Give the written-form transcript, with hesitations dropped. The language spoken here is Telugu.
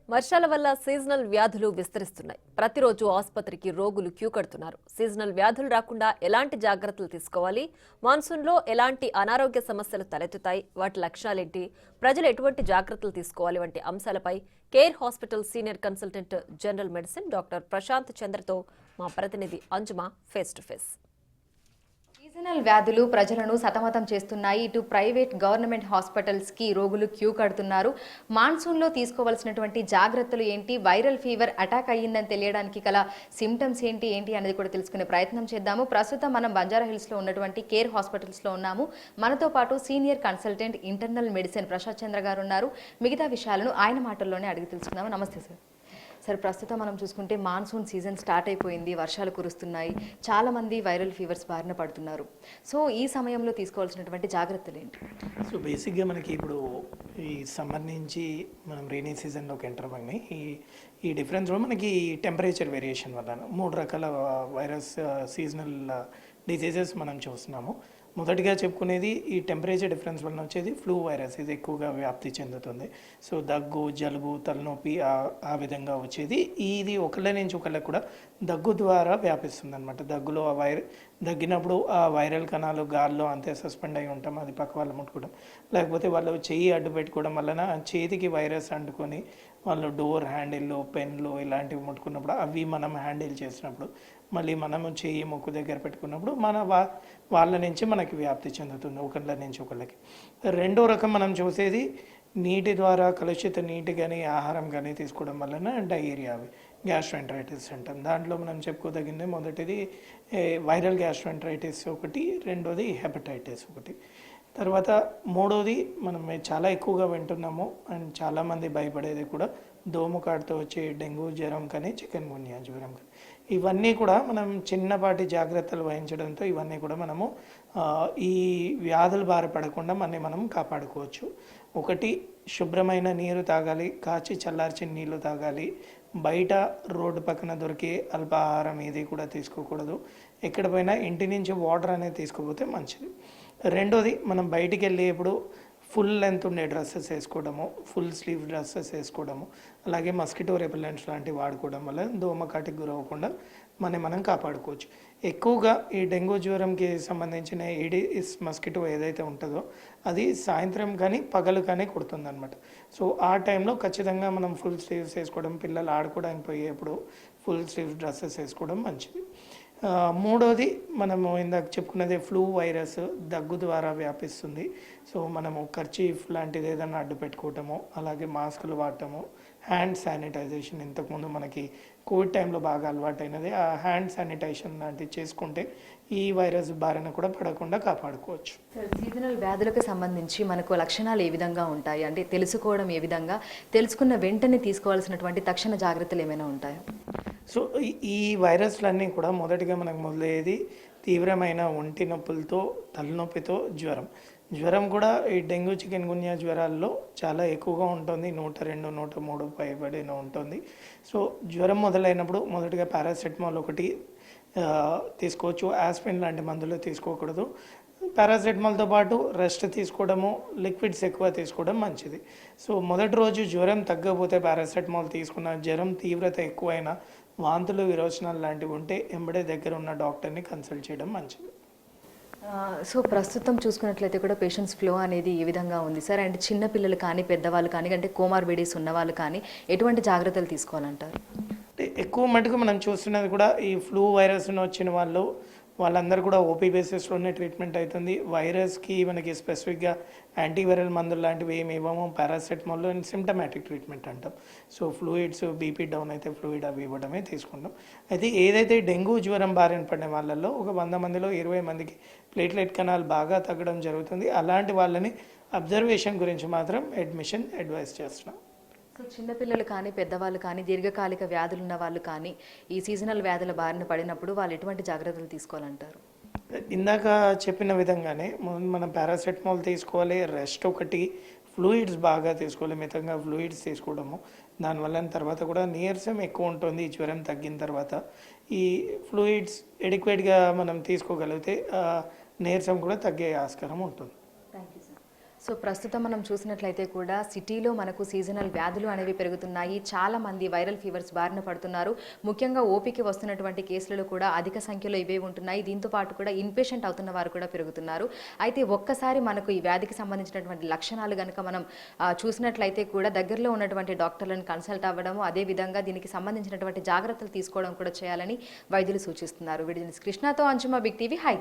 వర్షాల వల్ల సీజనల్ వ్యాధులు విస్తరిస్తున్నాయి. ప్రతిరోజు ఆసుపత్రికి రోగులు క్యూ కడుతున్నారు. సీజనల్ వ్యాధులు రాకుండా ఎలాంటి జాగ్రత్తలు తీసుకోవాలి? మాన్సూన్లో ఎలాంటి అనారోగ్య సమస్యలు తలెత్తుతాయి? వాటి లక్షణాలేంటి? ప్రజలు ఎటువంటి జాగ్రత్తలు తీసుకోవాలి వంటి అంశాలపై care hospital senior consultant general medicine doctor Prashanth చంద్రతో మా ప్రతినిధి Anjuma face to face. Seasonal వ్యాధులు ప్రజలను సతమతం చేస్తున్నాయి. ఇటు ప్రైవేట్ గవర్నమెంట్ హాస్పిటల్స్కి రోగులు క్యూ కడుతున్నారు. మాన్సూన్లో తీసుకోవాల్సినటువంటి జాగ్రత్తలు ఏంటి, వైరల్ ఫీవర్ అటాక్ అయ్యిందని తెలియడానికి గల సిమ్టమ్స్ ఏంటి అనేది కూడా తెలుసుకునే ప్రయత్నం చేద్దాము. ప్రస్తుతం మనం బంజారాహిల్స్లో ఉన్నటువంటి కేర్ హాస్పిటల్స్లో ఉన్నాము. మనతో పాటు senior consultant internal medicine Prashanth Chandra garu ఉన్నారు. మిగతా విషయాలను ఆయన మాటల్లోనే అడిగి తెలుసుకుందాము. నమస్తే సార్. సార్, ప్రస్తుతం మనం చూసుకుంటే మాన్సూన్ సీజన్ స్టార్ట్ అయిపోయింది, వర్షాలు కురుస్తున్నాయి, చాలామంది వైరల్ ఫీవర్స్ బారిన పడుతున్నారు. సో ఈ సమయంలో తీసుకోవాల్సినటువంటి జాగ్రత్తలు ఏంటి? సో బేసిక్గా మనకి ఇప్పుడు ఈ సమ్మర్ నుంచి మనం రైనీ సీజన్లోకి ఎంటర్ అయినాయి. ఈ డిఫరెన్స్లో మనకి టెంపరేచర్ వేరియేషన్ వల్ల 3 రకాల వైరస్ సీజనల్ డిసీజెస్ మనం చూస్తున్నాము. మొదటిగా చెప్పుకునేది ఈ టెంపరేచర్ డిఫరెన్స్ వలన వచ్చేది ఫ్లూ వైరస్. ఇది ఎక్కువగా వ్యాప్తి చెందుతుంది. సో దగ్గు, జలుబు, తలనొప్పి ఆ విధంగా వచ్చేది. ఇది ఒకళ్ళ నుంచి ఒకళ్ళకి కూడా దగ్గు ద్వారా వ్యాపిస్తుంది అనమాట. దగ్గులో దగ్గినప్పుడు ఆ వైరల్ కణాలు గాల్లో అంతే సస్పెండ్ అయి ఉంటాం, అది పక్క వాళ్ళు ముట్టుకోవడం, లేకపోతే వాళ్ళు చెయ్యి అడ్డు పెట్టుకోవడం వలన చేతికి వైరస్ అంటుకొని వాళ్ళు డోర్ హ్యాండిల్, పెన్లు ఇలాంటివి ముట్టుకున్నప్పుడు అవి మనం హ్యాండిల్ చేసినప్పుడు మళ్ళీ మనము చెయ్యి ముక్కు దగ్గర పెట్టుకున్నప్పుడు వాళ్ళ నుంచి మనకి వ్యాప్తి చెందుతుంది ఒకళ్ళ నుంచి ఒకళ్ళకి. రెండో రకం మనం చూసేది నీటి ద్వారా కలుషిత నీటి కానీ ఆహారం కానీ తీసుకోవడం వలన డయేరియా, గ్యాస్ట్రోఎంటరైటిస్ అంటాం. దాంట్లో మనం చెప్పుకోదగింది మొదటిది వైరల్ గ్యాస్ట్రోఎంటరైటిస్ ఒకటి, రెండోది హెపటైటిస్ ఒకటి. తర్వాత మూడోది మనం చాలా ఎక్కువగా వింటున్నాము అండ్ చాలామంది భయపడేది కూడా దోమకాటుతో వచ్చే డెంగ్యూ జ్వరం కానీ చికెన్ గున్యా జ్వరం కానీ. ఇవన్నీ కూడా మనం చిన్నపాటి జాగ్రత్తలు వహించడంతో ఇవన్నీ కూడా మనము ఈ వ్యాధులు బారిపడకుండా మనం కాపాడుకోవచ్చు. ఒకటి, శుభ్రమైన నీరు తాగాలి, కాచి చల్లార్చిన నీళ్లు తాగాలి. బయట రోడ్డు పక్కన దొరికే అల్పాహారం ఏది కూడా తీసుకోకూడదు. ఎక్కడ పోయినా ఇంటి నుంచి వాటర్ అనేది తీసుకోపోతే మంచిది. రెండోది, మనం బయటికి వెళ్ళేప్పుడు ఫుల్ లెంత్ ఉండే డ్రెస్సెస్ వేసుకోవడము, ఫుల్ స్లీవ్ డ్రెస్సెస్ వేసుకోవడము, అలాగే మస్కిటో రెపెలెంట్స్ లాంటివి వాడుకోవడం వల్ల దోమకాటికి గురవ్వకుండా మనం కాపాడుకోవచ్చు. ఎక్కువగా ఈ డెంగ్యూ జ్వరంకి సంబంధించిన ఏడిస్ మస్కిటో ఏదైతే ఉంటుందో అది సాయంత్రం కానీ పగలు కానీ కుడుతుందన్నమాట. సో ఆ టైంలో ఖచ్చితంగా మనం ఫుల్ స్లీవ్స్ వేసుకోవడం, పిల్లలు ఆడుకోవడానికి పోయేప్పుడు ఫుల్ స్లీవ్స్ డ్రెస్సెస్ వేసుకోవడం మంచిది. మూడోది, మనము ఇందాక చెప్పుకున్నదే ఫ్లూ వైరస్ దగ్గు ద్వారా వ్యాపిస్తుంది. సో మనము కర్చీఫ్ లాంటిది ఏదైనా అడ్డు పెట్టుకోవటము, అలాగే మాస్కులు వాడటము, హ్యాండ్ శానిటైజేషన్ ఇంతకుముందు మనకి కోవిడ్ టైంలో బాగా అలవాటైనది. ఆ హ్యాండ్ శానిటైజేషన్ లాంటివి చేసుకుంటే ఈ వైరస్ బారిన కూడా పడకుండా కాపాడుకోవచ్చు. సీజనల్ వ్యాధులకు సంబంధించి మనకు లక్షణాలు ఏ విధంగా ఉంటాయి, అంటే తెలుసుకోవడం ఏ విధంగా, తెలుసుకున్న వెంటనే తీసుకోవాల్సినటువంటి తక్షణ జాగ్రత్తలు ఏమైనా ఉంటాయా? సో ఈ వైరస్లన్నీ కూడా మొదటిగా మనకు మొదలయ్యేది తీవ్రమైన ఒంటి నొప్పులతో, తలనొప్పితో, జ్వరం కూడా ఈ డెంగ్యూ చికెన్ గున్యా జ్వరాల్లో చాలా ఎక్కువగా ఉంటుంది. 102, 103 పైబడిన ఉంటుంది. సో జ్వరం మొదలైనప్పుడు మొదటిగా పారాసెటమాల్ ఒకటి తీసుకోవచ్చు. ఆస్పిరిన్ లాంటి మందులు తీసుకోకూడదు. పారాసెటమాల్తో పాటు రెస్ట్ తీసుకోవడము, లిక్విడ్స్ ఎక్కువ తీసుకోవడం మంచిది. సో మొదటి రోజు జ్వరం తగ్గకపోతే పారాసెటమాల్ తీసుకున్న, జ్వరం తీవ్రత ఎక్కువైనా వాంతులు, విరోచనాలు లాంటివి ఉంటే ఎంబడే దగ్గర ఉన్న డాక్టర్ని కన్సల్ట్ చేయడం మంచిది. సో ప్రస్తుతం చూసుకున్నట్లయితే కూడా పేషెంట్స్ ఫ్లో అనేది ఏ విధంగా ఉంది సార్? అండ్ చిన్నపిల్లలు కానీ పెద్దవాళ్ళు కానీ, అంటే కోమార్బిడిటీస్ ఉన్నవాళ్ళు కానీ ఎటువంటి జాగ్రత్తలు తీసుకోవాలంటారు? ఎక్కువ మటుకు మనం చూస్తున్నది కూడా ఈ ఫ్లూ వైరస్ వచ్చిన వాళ్ళందరూ కూడా ఓపీ బేసిస్లోనే ట్రీట్మెంట్ అవుతుంది. వైరస్కి మనకి స్పెసిఫిక్గా యాంటీవైరల్ మందులు లాంటివి ఏమి ఇవ్వము. పారాసెటమాల్ అండ్ సిమ్టమాటిక్ ట్రీట్మెంట్ అంటాం. సో ఫ్లూయిడ్స్, బీపీ డౌన్ అయితే ఫ్లూయిడ్ అవి ఇవ్వడమే తీసుకుంటాం. అయితే ఏదైతే డెంగ్యూ జ్వరం బారిన పడిన వాళ్ళల్లో ఒక 100 మందిలో 20 మందికి ప్లేట్లెట్ కణాలు బాగా తగ్గడం జరుగుతుంది. అలాంటి వాళ్ళని అబ్జర్వేషన్ గురించి మాత్రం అడ్మిషన్ అడ్వైస్ చేస్తున్నాం. సో చిన్నపిల్లలు కానీ పెద్దవాళ్ళు కానీ దీర్ఘకాలిక వ్యాధులు ఉన్న వాళ్ళు కానీ ఈ సీజనల్ వ్యాధుల బారిన పడినప్పుడు వాళ్ళు ఎటువంటి జాగ్రత్తలు తీసుకోవాలంటారు? ఇందాక చెప్పిన విధంగానే మనం పారాసెటమాల్ తీసుకోవాలి, రెస్ట్ ఒకటి, ఫ్లూయిడ్స్ బాగా తీసుకోవాలి, మితంగా ఫ్లూయిడ్స్ తీసుకోవడము. దానివల్ల తర్వాత కూడా నీరసం ఎక్కువ ఉంటుంది. జ్వరం తగ్గిన తర్వాత ఈ ఫ్లూయిడ్స్ ఎడిక్వేట్గా మనం తీసుకోగలిగితే నీరసం కూడా తగ్గే ఆస్కారం ఉంటుంది. Thank you sir. సో ప్రస్తుతం మనం చూసినట్లయితే కూడా సిటీలో మనకు సీజనల్ వ్యాధులు అనేవి పెరుగుతున్నాయి. చాలా మంది వైరల్ ఫీవర్స్ బారిన పడుతున్నారు. ముఖ్యంగా ఓపీకి వస్తున్నటువంటి కేసులు కూడా అధిక సంఖ్యలో ఇవే ఉంటున్నాయి. దీంతో పాటు కూడా ఇన్పేషెంట్ అవుతున్న వారు కూడా పెరుగుతున్నారు. అయితే ఒక్కసారి మనకు ఈ వ్యాధికి సంబంధించినటువంటి లక్షణాలు కనుక మనం చూసినట్లయితే కూడా దగ్గరలో ఉన్నటువంటి డాక్టర్లను కన్సల్ట్ అవ్వడము, అదేవిధంగా దీనికి సంబంధించినటువంటి జాగ్రత్తలు తీసుకోవడం కూడా చేయాలని వైద్యులు సూచిస్తున్నారు. వీడియోని కృష్ణతో అంజుమా, బిగ్ టీవీ, హైదరాబాద్.